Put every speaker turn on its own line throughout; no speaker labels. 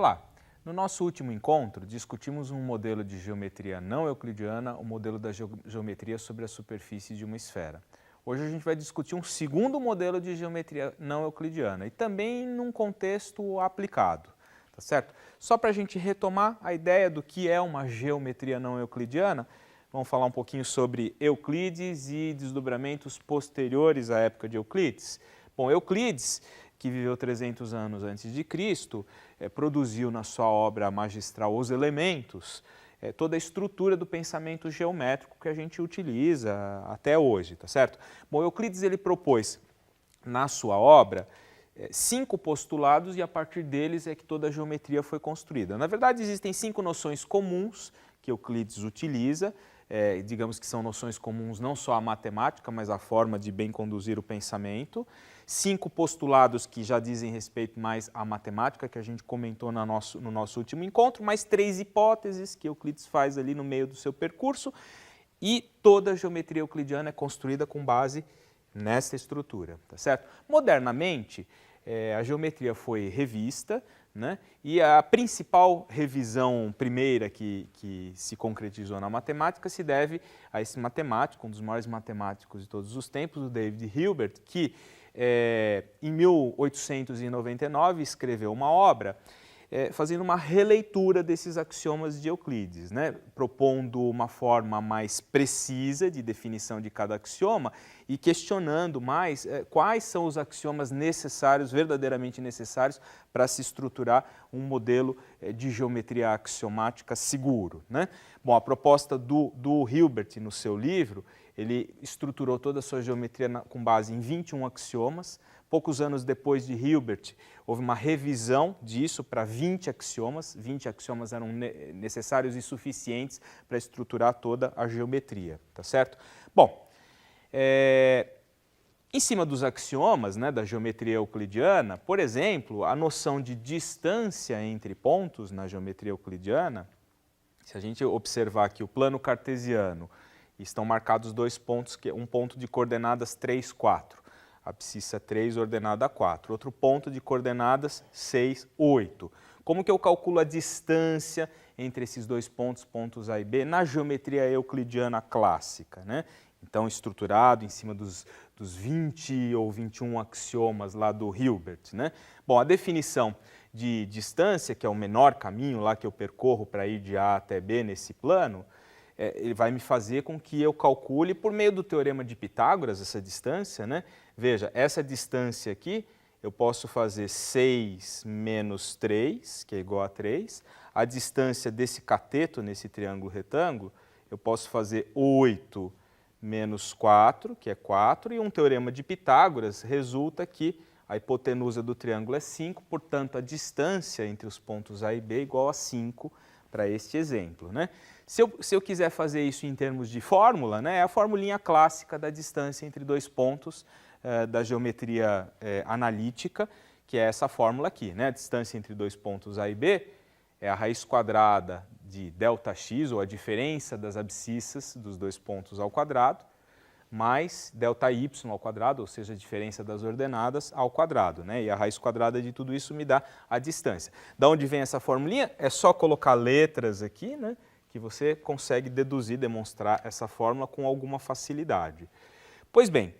Olá! No nosso último encontro, discutimos um modelo de geometria não euclidiana, o modelo da geometria sobre a superfície de uma esfera. Hoje a gente vai discutir um segundo modelo de geometria não euclidiana e também num contexto aplicado, tá certo? Só para a gente retomar a ideia do que é uma geometria não euclidiana, vamos falar um pouquinho sobre Euclides e desdobramentos posteriores à época de Euclides. Bom, Euclides, que viveu 300 anos antes de Cristo, produziu na sua obra magistral Os Elementos, toda a estrutura do pensamento geométrico que a gente utiliza até hoje, tá certo? Bom, Euclides ele propôs na sua obra 5 postulados e a partir deles é que toda a geometria foi construída. Na verdade, existem 5 noções comuns que Euclides utiliza, digamos que são noções comuns não só à matemática, mas à forma de bem conduzir o pensamento. 5 postulados que já dizem respeito mais à matemática, que a gente comentou no nosso último encontro, mais 3 hipóteses que Euclides faz ali no meio do seu percurso, e toda a geometria euclidiana é construída com base nessa estrutura, tá certo? Modernamente, a geometria foi revista, né? E a principal revisão primeira que se concretizou na matemática se deve a esse matemático, um dos maiores matemáticos de todos os tempos, o David Hilbert, que em 1899 escreveu uma obra fazendo uma releitura desses axiomas de Euclides, né? Propondo uma forma mais precisa de definição de cada axioma e questionando mais quais são os axiomas necessários, verdadeiramente necessários, para se estruturar um modelo de geometria axiomática seguro, né? Bom, a proposta do Hilbert no seu livro, ele estruturou toda a sua geometria com base em 21 axiomas. Poucos anos depois de Hilbert, houve uma revisão disso para 20 axiomas. 20 axiomas eram necessários e suficientes para estruturar toda a geometria, tá certo? Bom, em cima dos axiomas, né, da geometria euclidiana, por exemplo, a noção de distância entre pontos na geometria euclidiana, se a gente observar aqui o plano cartesiano, estão marcados 2 pontos, um ponto de coordenadas 3, 4. Abscissa 3, ordenada 4. Outro ponto de coordenadas 6, 8. Como que eu calculo a distância entre esses 2 pontos, pontos A e B, na geometria euclidiana clássica, né? Então, estruturado em cima dos 20 ou 21 axiomas lá do Hilbert, né? Bom, a definição de distância, que é o menor caminho lá que eu percorro para ir de A até B nesse plano, ele vai me fazer com que eu calcule, por meio do teorema de Pitágoras, essa distância, né? Veja, essa distância aqui, eu posso fazer 6 menos 3, que é igual a 3. A distância desse cateto, nesse triângulo retângulo, eu posso fazer 8 menos 4, que é 4. E um teorema de Pitágoras resulta que a hipotenusa do triângulo é 5, portanto, a distância entre os pontos A e B é igual a 5 para este exemplo, né? Se eu quiser fazer isso em termos de fórmula, né, é a formulinha clássica da distância entre 2 pontos da geometria analítica, que é essa fórmula aqui, né? A distância entre 2 pontos A e B é a raiz quadrada de ΔX, ou a diferença das abscissas dos 2 pontos ao quadrado, mais ΔY ao quadrado, ou seja, a diferença das ordenadas ao quadrado, né? E a raiz quadrada de tudo isso me dá a distância. Da onde vem essa formulinha? É só colocar letras aqui, né, que você consegue deduzir, demonstrar essa fórmula com alguma facilidade. Pois bem,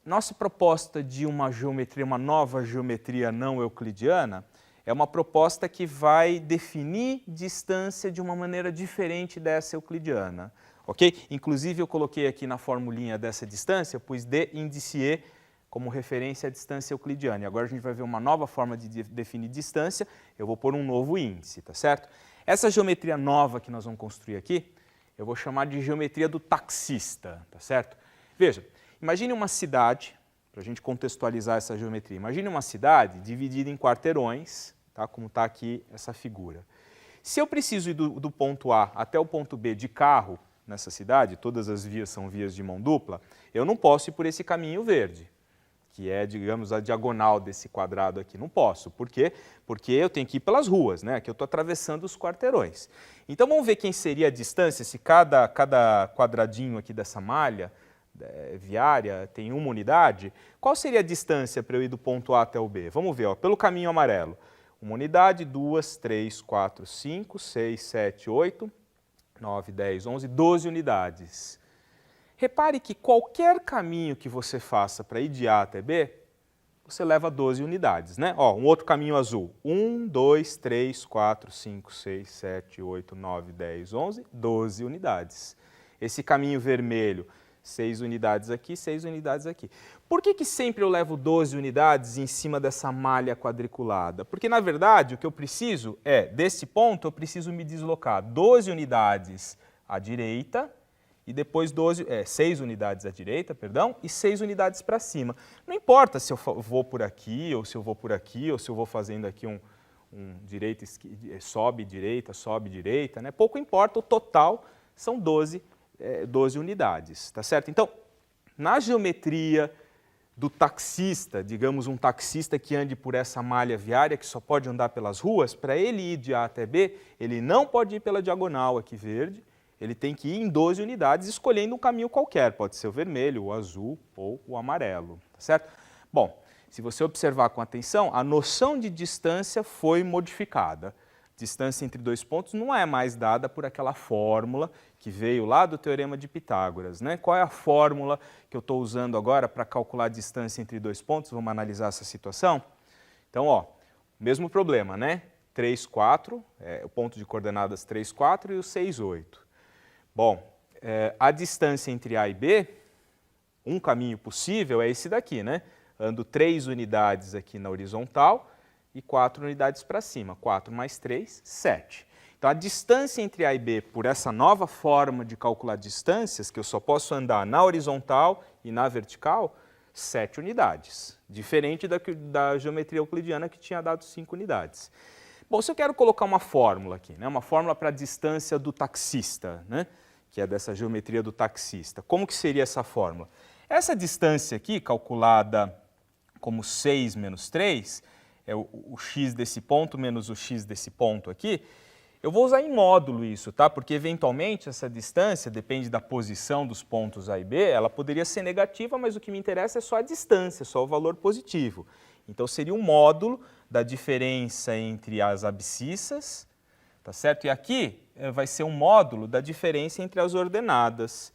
nossa proposta de uma geometria, uma nova geometria não euclidiana, é uma proposta que vai definir distância de uma maneira diferente dessa euclidiana. Ok? Inclusive, eu coloquei aqui na formulinha dessa distância, pus D índice E como referência à distância euclidiana. E agora a gente vai ver uma nova forma de definir distância, eu vou pôr um novo índice, tá certo? Essa geometria nova que nós vamos construir aqui, eu vou chamar de geometria do taxista, tá certo? Veja, imagine uma cidade, para a gente contextualizar essa geometria, imagine uma cidade dividida em quarteirões, tá? Como está aqui essa figura. Se eu preciso ir do ponto A até o ponto B de carro, nessa cidade, todas as vias são vias de mão dupla, eu não posso ir por esse caminho verde, que é, digamos, a diagonal desse quadrado aqui. Não posso. Por quê? Porque eu tenho que ir pelas ruas, né? Aqui eu estou atravessando os quarteirões. Então, vamos ver quem seria a distância, se cada quadradinho aqui dessa malha viária tem uma unidade, qual seria a distância para eu ir do ponto A até o B? Vamos ver, ó, pelo caminho amarelo. Uma unidade, 2, 3, 4, 5, 6, 7, 8, 9, 10, 11, 12 unidades. Repare que qualquer caminho que você faça para ir de A até B, você leva 12 unidades, né? Ó, um outro caminho azul. 1, 2, 3, 4, 5, 6, 7, 8, 9, 10, 11, 12 unidades. Esse caminho vermelho, 6 unidades aqui, 6 unidades aqui. Por que sempre eu levo 12 unidades em cima dessa malha quadriculada? Porque, na verdade, o que eu preciso é, desse ponto, eu preciso me deslocar 12 unidades à direita e depois 6 unidades à direita, perdão, e 6 unidades para cima. Não importa se eu vou por aqui, ou se eu vou por aqui, ou se eu vou fazendo aqui um direita, sobe, direita, né? Pouco importa, o total são 12 unidades, tá certo? Então, na geometria do taxista, digamos um taxista que ande por essa malha viária, que só pode andar pelas ruas, para ele ir de A até B, ele não pode ir pela diagonal aqui verde, ele tem que ir em 12 unidades escolhendo um caminho qualquer, pode ser o vermelho, o azul ou o amarelo, tá certo? Bom, se você observar com atenção, a noção de distância foi modificada. Distância entre dois pontos não é mais dada por aquela fórmula que veio lá do Teorema de Pitágoras, né? Qual é a fórmula que eu estou usando agora para calcular a distância entre dois pontos? Vamos analisar essa situação? Então, ó, mesmo problema, né? 3, 4, o ponto de coordenadas 3, 4 e o 6, 8. Bom, a distância entre A e B, um caminho possível é esse daqui, né? Ando 3 unidades aqui na horizontal e 4 unidades para cima. 4 mais 3, 7. Então, a distância entre A e B, por essa nova forma de calcular distâncias, que eu só posso andar na horizontal e na vertical, 7 unidades. Diferente da geometria euclidiana, que tinha dado 5 unidades. Bom, se eu quero colocar uma fórmula aqui, né, uma fórmula para a distância do taxista, né, que é dessa geometria do taxista, como que seria essa fórmula? Essa distância aqui, calculada como 6 menos 3, é o x desse ponto menos o x desse ponto aqui, eu vou usar em módulo isso, tá? Porque eventualmente essa distância, depende da posição dos pontos A e B, ela poderia ser negativa, mas o que me interessa é só a distância, só o valor positivo. Então seria um módulo da diferença entre as abscissas, tá certo? E aqui vai ser um módulo da diferença entre as ordenadas.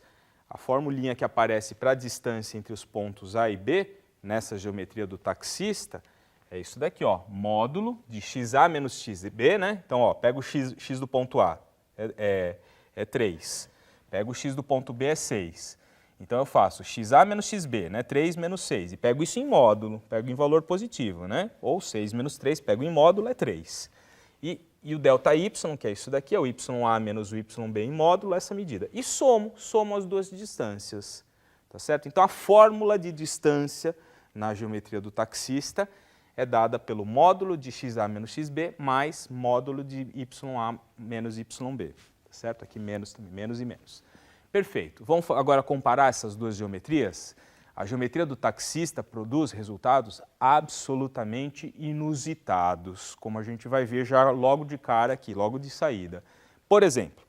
A formulinha que aparece para a distância entre os pontos A e B, nessa geometria do taxista, é isso daqui, ó, módulo de xa menos xb, né? Então, ó, pega o x do ponto A, é 3. Pega o x do ponto B, é 6. Então, eu faço xa menos xb, né? 3 menos 6. E pego isso em módulo, pego em valor positivo, né? Ou 6 menos 3, pego em módulo, é 3. E o delta y, que é isso daqui, é o ya menos o yb em módulo, essa medida. E somo as duas distâncias, tá certo? Então, a fórmula de distância na geometria do taxista é dada pelo módulo de xa menos xb mais módulo de ya menos yb, tá certo? Aqui menos também, menos e menos. Perfeito. Vamos agora comparar essas duas geometrias? A geometria do taxista produz resultados absolutamente inusitados, como a gente vai ver já logo de cara aqui, logo de saída. Por exemplo,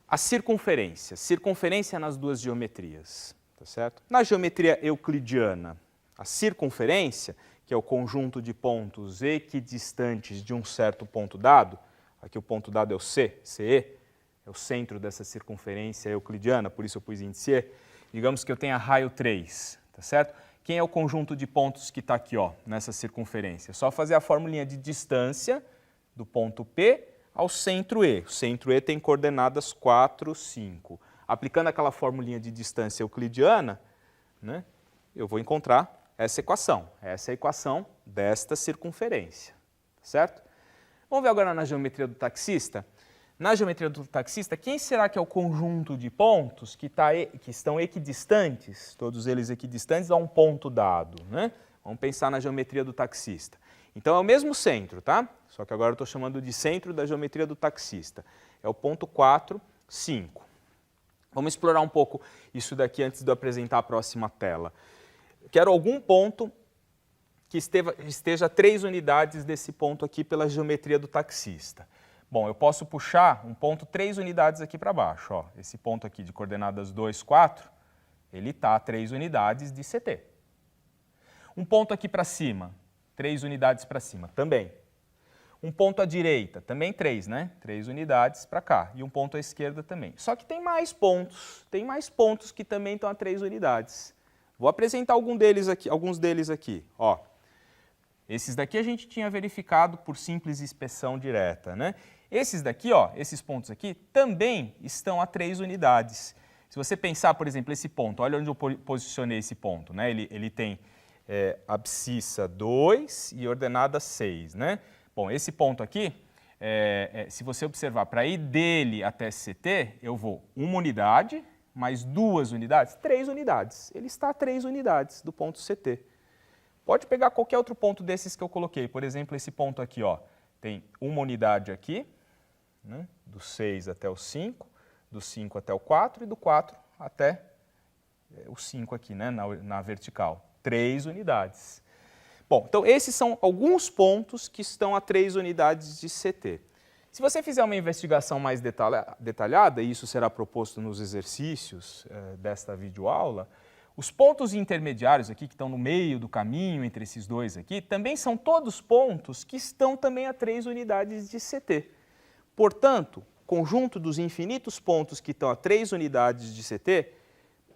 a circunferência nas duas geometrias, tá certo? Na geometria euclidiana, a circunferência, que é o conjunto de pontos equidistantes de um certo ponto dado, aqui o ponto dado é o CE, é o centro dessa circunferência euclidiana, por isso eu pus índice E. Digamos que eu tenha raio 3, tá certo? Quem é o conjunto de pontos que está aqui, ó, nessa circunferência? É só fazer a formulinha de distância do ponto P ao centro E. O centro E tem coordenadas 4, 5. Aplicando aquela formulinha de distância euclidiana, né, eu vou encontrar essa equação. Essa é a equação desta circunferência, certo? Vamos ver agora na geometria do taxista. Na geometria do taxista, quem será que é o conjunto de pontos que estão equidistantes, todos eles equidistantes a um ponto dado, né? Vamos pensar na geometria do taxista. Então é o mesmo centro, tá? Só que agora eu estou chamando de centro da geometria do taxista. É o ponto 4, 5. Vamos explorar um pouco isso daqui antes de eu apresentar a próxima tela. Quero algum ponto que esteja a 3 unidades desse ponto aqui pela geometria do taxista. Bom, eu posso puxar um ponto 3 unidades aqui para baixo. Ó. Esse ponto aqui de coordenadas 2, 4, ele está a 3 unidades de CT. Um ponto aqui para cima, 3 unidades para cima, também. Um ponto à direita, também 3, né? 3 unidades para cá. E um ponto à esquerda também. Só que tem mais pontos que também estão a 3 unidades. Vou apresentar alguns deles aqui. Ó, esses daqui a gente tinha verificado por simples inspeção direta, né? Esses daqui, ó, esses pontos aqui, também estão a 3 unidades. Se você pensar, por exemplo, esse ponto, olha onde eu posicionei esse ponto, né? Ele tem abscissa 2 e ordenada 6, né? Bom, esse ponto aqui, se você observar, para ir dele até CT, eu vou 1 unidade, mais 2 unidades, 3 unidades. Ele está a 3 unidades do ponto CT. Pode pegar qualquer outro ponto desses que eu coloquei. Por exemplo, esse ponto aqui, ó, tem 1 unidade aqui, né? Do 6 até o 5, do 5 até o 4 e do 4 até o 5 aqui, né? Na vertical. 3 unidades. Bom, então esses são alguns pontos que estão a 3 unidades de CT. Se você fizer uma investigação mais detalhada, e isso será proposto nos exercícios desta videoaula, os pontos intermediários aqui, que estão no meio do caminho entre esses dois aqui, também são todos pontos que estão também a 3 unidades de CT. Portanto, conjunto dos infinitos pontos que estão a 3 unidades de CT,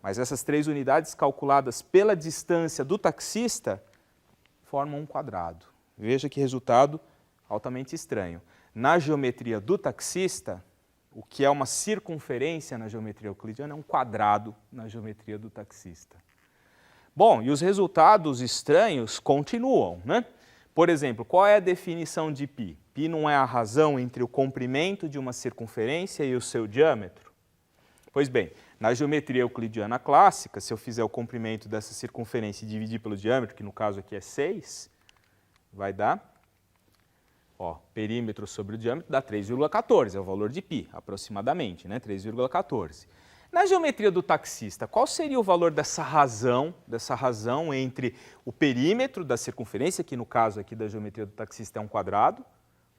mas essas 3 unidades calculadas pela distância do taxista, formam um quadrado. Veja que resultado altamente estranho. Na geometria do taxista, o que é uma circunferência na geometria euclidiana é um quadrado na geometria do taxista. Bom, e os resultados estranhos continuam, né? Por exemplo, qual é a definição de π? Π não é a razão entre o comprimento de uma circunferência e o seu diâmetro? Pois bem, na geometria euclidiana clássica, se eu fizer o comprimento dessa circunferência e dividir pelo diâmetro, que no caso aqui é 6, vai dar, ó, perímetro sobre o diâmetro dá 3,14, é o valor de π, aproximadamente, né? 3,14. Na geometria do taxista, qual seria o valor dessa razão entre o perímetro da circunferência, que no caso aqui da geometria do taxista é um quadrado,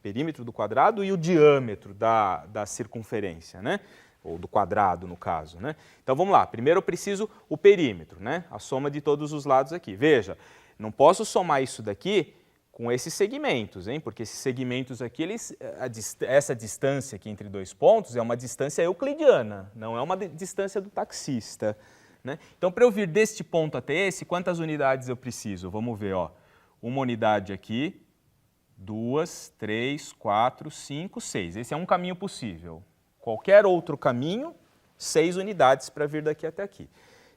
perímetro do quadrado, e o diâmetro da circunferência, né? Ou do quadrado, no caso, né? Então, vamos lá. Primeiro eu preciso o perímetro, né? A soma de todos os lados aqui. Veja, não posso somar isso daqui com esses segmentos, hein? Porque esses segmentos aqui, essa distância aqui entre dois pontos é uma distância euclidiana, não é uma distância do taxista, né? Então, para eu vir deste ponto até esse, quantas unidades eu preciso? Vamos ver, ó. Uma unidade aqui, 2, 3, 4, 5, 6. Esse é um caminho possível. Qualquer outro caminho, 6 unidades para vir daqui até aqui.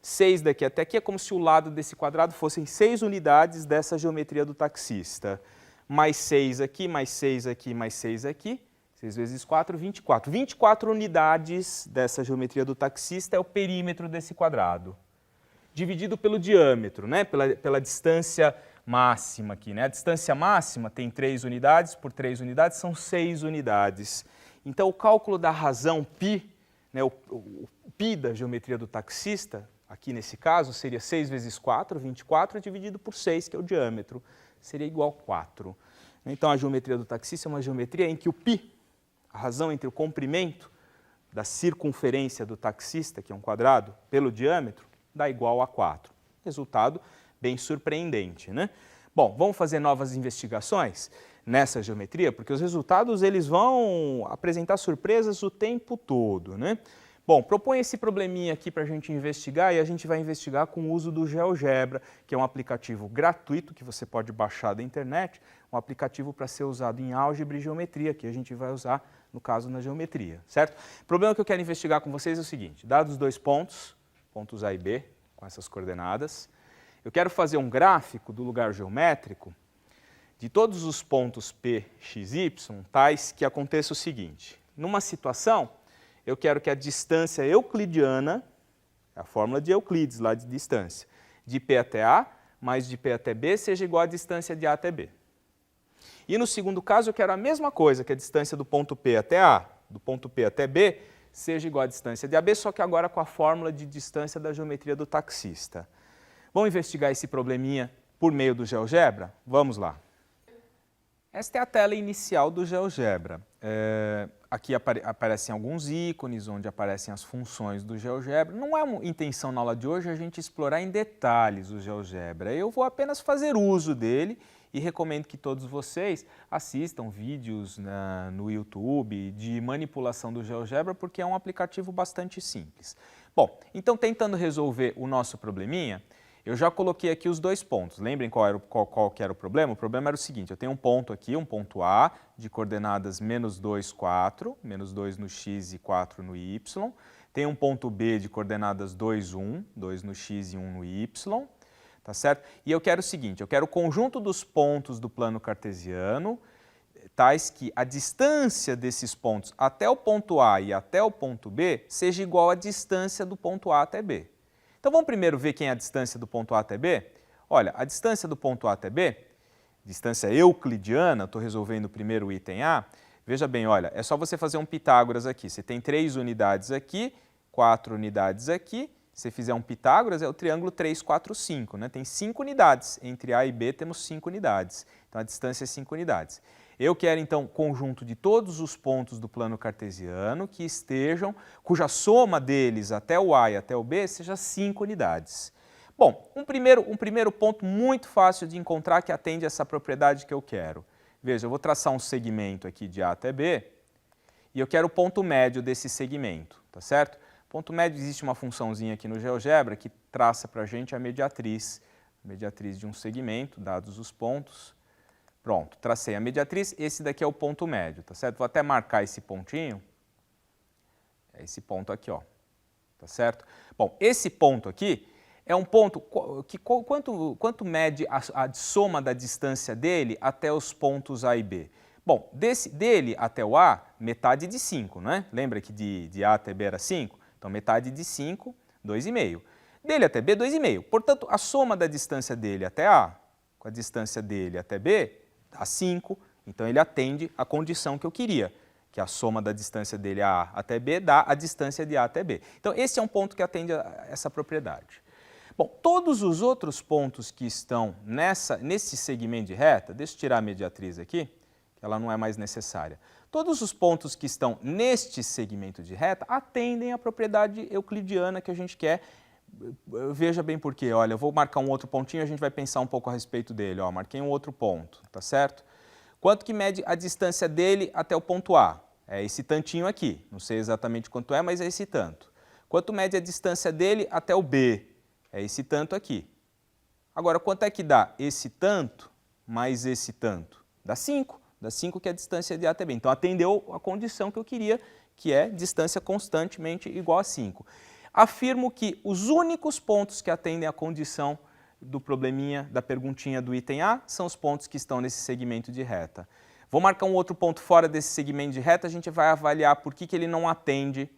6 daqui até aqui é como se o lado desse quadrado fossem 6 unidades dessa geometria do taxista. Mais 6 aqui, mais 6 aqui, mais 6 aqui. 6 vezes 4, 24. 24 unidades dessa geometria do taxista é o perímetro desse quadrado. Dividido pelo diâmetro, né? Pela distância máxima aqui, né? A distância máxima tem 3 unidades, por 3 unidades são 6 unidades. Então, o cálculo da razão π, né, o π da geometria do taxista, aqui nesse caso, seria 6 vezes 4, 24, dividido por 6, que é o diâmetro, seria igual a 4. Então, a geometria do taxista é uma geometria em que o π, a razão entre o comprimento da circunferência do taxista, que é um quadrado, pelo diâmetro, dá igual a 4. Resultado bem surpreendente, né? Bom, vamos fazer novas investigações nessa geometria, porque os resultados eles vão apresentar surpresas o tempo todo, né? Bom, propõe esse probleminha aqui para a gente investigar e a gente vai investigar com o uso do GeoGebra, que é um aplicativo gratuito que você pode baixar da internet, um aplicativo para ser usado em álgebra e geometria, que a gente vai usar, no caso, na geometria, certo? O problema que eu quero investigar com vocês é o seguinte, dados os dois pontos A e B, com essas coordenadas, eu quero fazer um gráfico do lugar geométrico de todos os pontos P, X, Y, tais que aconteça o seguinte. Numa situação, eu quero que a distância euclidiana, a fórmula de Euclides lá de distância, de P até A mais de P até B seja igual à distância de A até B. E no segundo caso, eu quero a mesma coisa, que a distância do ponto P até A, do ponto P até B, seja igual à distância de AB, só que agora com a fórmula de distância da geometria do taxista. Vamos investigar esse probleminha por meio do GeoGebra? Vamos lá. Esta é a tela inicial do GeoGebra. Aqui aparecem alguns ícones onde aparecem as funções do GeoGebra. Não é uma intenção na aula de hoje a gente explorar em detalhes o GeoGebra. Eu vou apenas fazer uso dele e recomendo que todos vocês assistam vídeos no YouTube de manipulação do GeoGebra, porque é um aplicativo bastante simples. Bom, então tentando resolver o nosso probleminha, eu já coloquei aqui os dois pontos. Lembrem qual que era o problema? O problema era o seguinte, eu tenho um ponto aqui, um ponto A, de coordenadas -2, 4, -2 no x e 4 no y. Tem um ponto B de coordenadas 2, 1, 2 no x e 1 no y. Tá certo? E eu quero o seguinte, eu quero o conjunto dos pontos do plano cartesiano, tais que a distância desses pontos até o ponto A e até o ponto B seja igual à distância do ponto A até B. Então vamos primeiro ver quem é a distância do ponto A até B? Olha, a distância do ponto A até B, distância euclidiana, estou resolvendo o primeiro item A, veja bem, olha, é só você fazer um Pitágoras aqui. Você tem 3 unidades aqui, 4 unidades aqui. Se você fizer um Pitágoras, é o triângulo 3, 4, 5. Né? Tem 5 unidades. Entre A e B temos 5 unidades. Então a distância é 5 unidades. Eu quero, então, o conjunto de todos os pontos do plano cartesiano que estejam, cuja soma deles até o A e até o B seja 5 unidades. Bom, um primeiro ponto muito fácil de encontrar que atende a essa propriedade que eu quero. Veja, eu vou traçar um segmento aqui de A até B e eu quero o ponto médio desse segmento, tá certo? Ponto médio, existe uma funçãozinha aqui no GeoGebra que traça para a gente a mediatriz de um segmento, dados os pontos. Pronto, tracei a mediatriz, esse daqui é o ponto médio, tá certo? Vou até marcar esse pontinho, é esse ponto aqui, ó, tá certo? Bom, esse ponto aqui é um ponto que quanto mede a soma da distância dele até os pontos A e B? Bom, dele até o A, metade de 5, né? Lembra que de A até B era 5? Então, metade de 5, 2,5. Dele até B, 2,5. Portanto, a soma da distância dele até A com a distância dele até B dá 5. Então, ele atende à condição que eu queria, que a soma da distância dele a até B dá a distância de A até B. Então, esse é um ponto que atende a essa propriedade. Bom, todos os outros pontos que estão nesse segmento de reta, deixa eu tirar a mediatriz aqui, que ela não é mais necessária. Todos os pontos que estão neste segmento de reta atendem à propriedade euclidiana que a gente quer. Veja bem por quê. Olha, eu vou marcar um outro pontinho e a gente vai pensar um pouco a respeito dele. Ó, marquei um outro ponto, tá certo? Quanto que mede a distância dele até o ponto A? É esse tantinho aqui. Não sei exatamente quanto é, mas é esse tanto. Quanto mede a distância dele até o B? É esse tanto aqui. Agora, quanto é que dá esse tanto mais esse tanto? Dá 5. Dá 5 que é a distância de A até B. Então, atendeu a condição que eu queria, que é distância constantemente igual a 5. Afirmo que os únicos pontos que atendem a condição do probleminha, da perguntinha do item A, são os pontos que estão nesse segmento de reta. Vou marcar um outro ponto fora desse segmento de reta, a gente vai avaliar por que ele não atende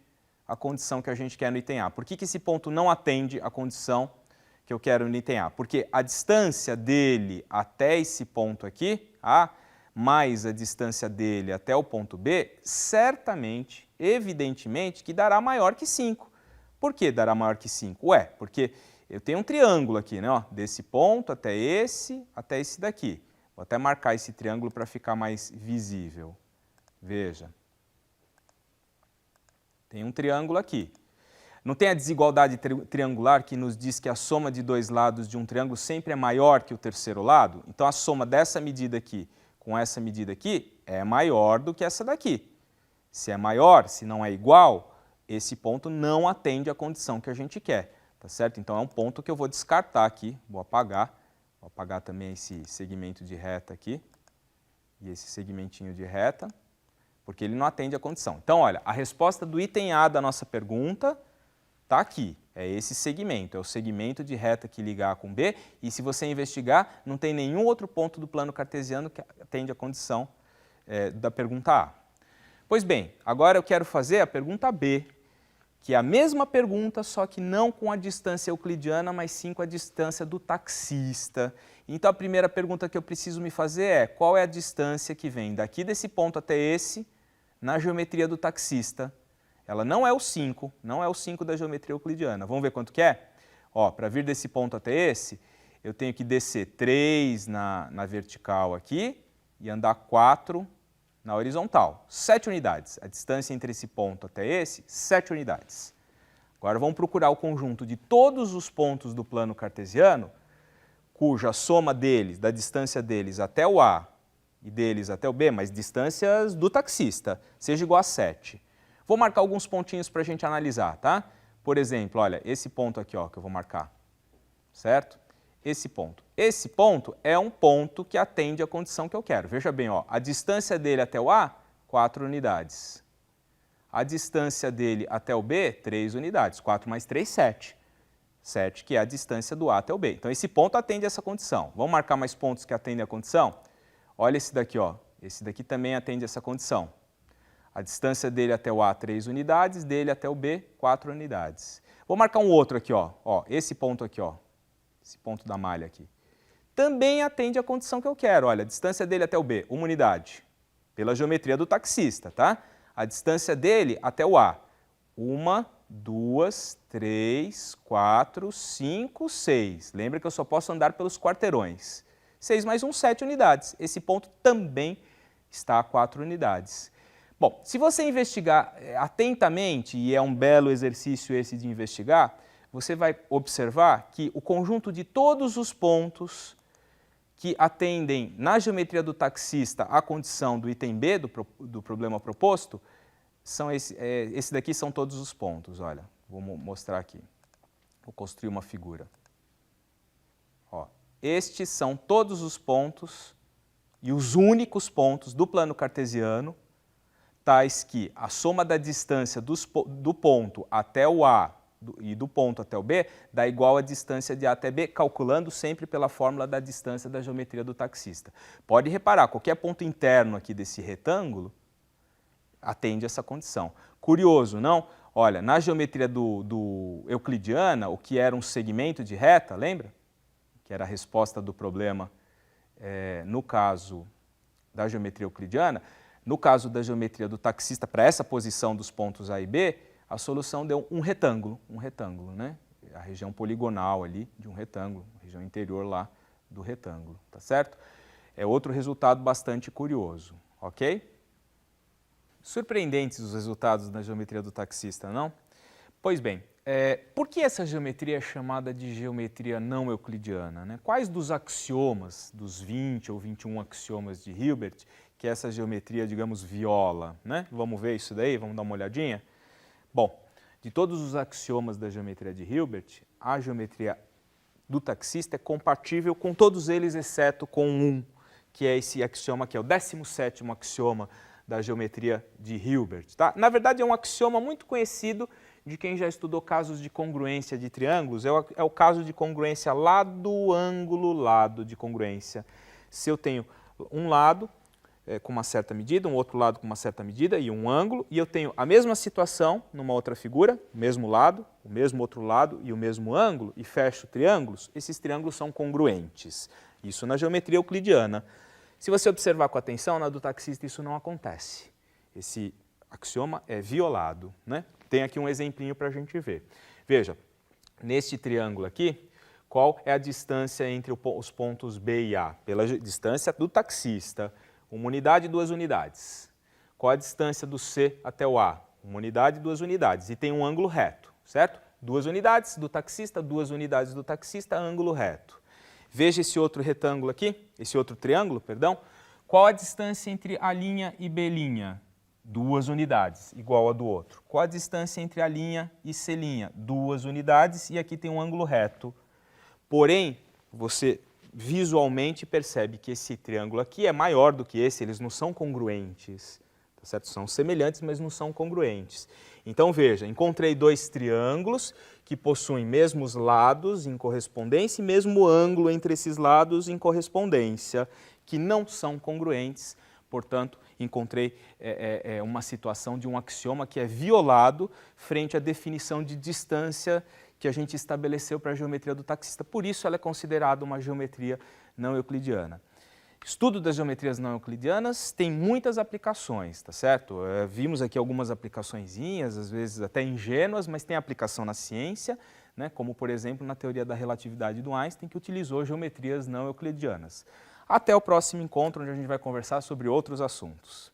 a condição que a gente quer no item A. Por que esse ponto não atende a condição que eu quero no item A? Porque a distância dele até esse ponto aqui, A, mais a distância dele até o ponto B, certamente, evidentemente, que dará maior que 5. Por que dará maior que 5? Ué, porque eu tenho um triângulo aqui, né? Ó, desse ponto até esse daqui. Vou até marcar esse triângulo para ficar mais visível. Veja. Tem um triângulo aqui. Não tem a desigualdade triangular que nos diz que a soma de dois lados de um triângulo sempre é maior que o terceiro lado? Então, a soma dessa medida aqui com essa medida aqui é maior do que essa daqui. Se é maior, se não é igual, esse ponto não atende à condição que a gente quer, tá certo? Então é um ponto que eu vou descartar aqui, vou apagar também esse segmento de reta aqui e esse segmentinho de reta, porque ele não atende à condição. Então, olha, a resposta do item A da nossa pergunta está aqui. É esse segmento, é o segmento de reta que liga A com B, e se você investigar, não tem nenhum outro ponto do plano cartesiano que atende à condição da pergunta A. Pois bem, agora eu quero fazer a pergunta B, que é a mesma pergunta, só que não com a distância euclidiana, mas sim com a distância do taxista. Então a primeira pergunta que eu preciso me fazer é: qual é a distância que vem daqui desse ponto até esse na geometria do taxista? Ela não é o 5, não é o 5 da geometria euclidiana. Vamos ver quanto que é? Ó, para vir desse ponto até esse, eu tenho que descer 3 na vertical aqui e andar 4 na horizontal, 7 unidades. A distância entre esse ponto até esse, 7 unidades. Agora vamos procurar o conjunto de todos os pontos do plano cartesiano, cuja soma deles, da distância deles até o A e deles até o B, mas distâncias do taxista, seja igual a 7. Vou marcar alguns pontinhos para a gente analisar, tá? Por exemplo, olha, esse ponto aqui, ó, que eu vou marcar, certo? Esse ponto. Esse ponto é um ponto que atende à condição que eu quero. Veja bem, ó, a distância dele até o A, 4 unidades. A distância dele até o B, 3 unidades. 4 mais 3, 7. 7, que é a distância do A até o B. Então, esse ponto atende a essa condição. Vamos marcar mais pontos que atendem a condição? Olha esse daqui, ó. Esse daqui também atende a essa condição. A distância dele até o A, 3 unidades, dele até o B, 4 unidades. Vou marcar um outro aqui, ó. Esse ponto aqui, ó. Esse ponto da malha aqui. Também atende a condição que eu quero. Olha, a distância dele até o B, 1 unidade. Pela geometria do taxista, tá? A distância dele até o A, 1, 2, 3, 4, 5, 6. Lembra que eu só posso andar pelos quarteirões. 6 mais 1, 7 unidades. Esse ponto também está a 4 unidades. Bom, se você investigar atentamente, e é um belo exercício esse de investigar, você vai observar que o conjunto de todos os pontos que atendem na geometria do taxista à condição do item B do problema proposto, são esse daqui são todos os pontos. Olha, vou mostrar aqui. Vou construir uma figura. Ó, estes são todos os pontos e os únicos pontos do plano cartesiano, tais que a soma da distância do ponto até o A e do ponto até o B dá igual à distância de A até B, calculando sempre pela fórmula da distância da geometria do taxista. Pode reparar, qualquer ponto interno aqui desse retângulo atende essa condição. Curioso, não? Olha, na geometria do euclidiana, o que era um segmento de reta, lembra? Que era a resposta do problema no caso da geometria euclidiana. No caso da geometria do taxista, para essa posição dos pontos A e B, a solução deu um retângulo, né? A região poligonal ali de um retângulo, a região interior lá do retângulo, tá certo? É outro resultado bastante curioso, ok? Surpreendentes os resultados da geometria do taxista, não? Pois bem, por que essa geometria é chamada de geometria não euclidiana, né? Quais dos axiomas, dos 20 ou 21 axiomas de Hilbert, que essa geometria, digamos, viola, né? Vamos ver isso daí? Vamos dar uma olhadinha? Bom, de todos os axiomas da geometria de Hilbert, a geometria do taxista é compatível com todos eles, exceto com um, que é esse axioma que é o 17º axioma da geometria de Hilbert, tá? Na verdade, é um axioma muito conhecido de quem já estudou casos de congruência de triângulos, é o caso de congruência lado, ângulo, lado de congruência. Se eu tenho um lado com uma certa medida, um outro lado com uma certa medida e um ângulo, e eu tenho a mesma situação numa outra figura, o mesmo lado, o mesmo outro lado e o mesmo ângulo, e fecho triângulos, esses triângulos são congruentes. Isso na geometria euclidiana. Se você observar com atenção, na do taxista isso não acontece. Esse axioma é violado, né? Tem aqui um exemplinho para a gente ver. Veja, neste triângulo aqui, qual é a distância entre os pontos B e A? Pela distância do taxista, 1 unidade e 2 unidades. Qual a distância do C até o A? 1 unidade e 2 unidades. E tem um ângulo reto, certo? 2 unidades do taxista, 2 unidades do taxista, ângulo reto. Veja esse outro retângulo aqui, esse outro triângulo, perdão. Qual a distância entre A' e B'? 2 unidades, igual a do outro. Qual a distância entre A' e C'? 2 unidades, e aqui tem um ângulo reto. Porém, você visualmente percebe que esse triângulo aqui é maior do que esse, eles não são congruentes, tá certo? São semelhantes, mas não são congruentes. Então, veja, encontrei dois triângulos que possuem mesmos lados em correspondência e mesmo ângulo entre esses lados em correspondência, que não são congruentes. Portanto, encontrei uma situação de um axioma que é violado frente à definição de distância que a gente estabeleceu para a geometria do taxista. Por isso, ela é considerada uma geometria não euclidiana. Estudo das geometrias não euclidianas tem muitas aplicações, tá certo? Vimos aqui algumas aplicaçõezinhas, às vezes até ingênuas, mas tem aplicação na ciência, né? Como, por exemplo, na teoria da relatividade do Einstein, que utilizou geometrias não euclidianas. Até o próximo encontro, onde a gente vai conversar sobre outros assuntos.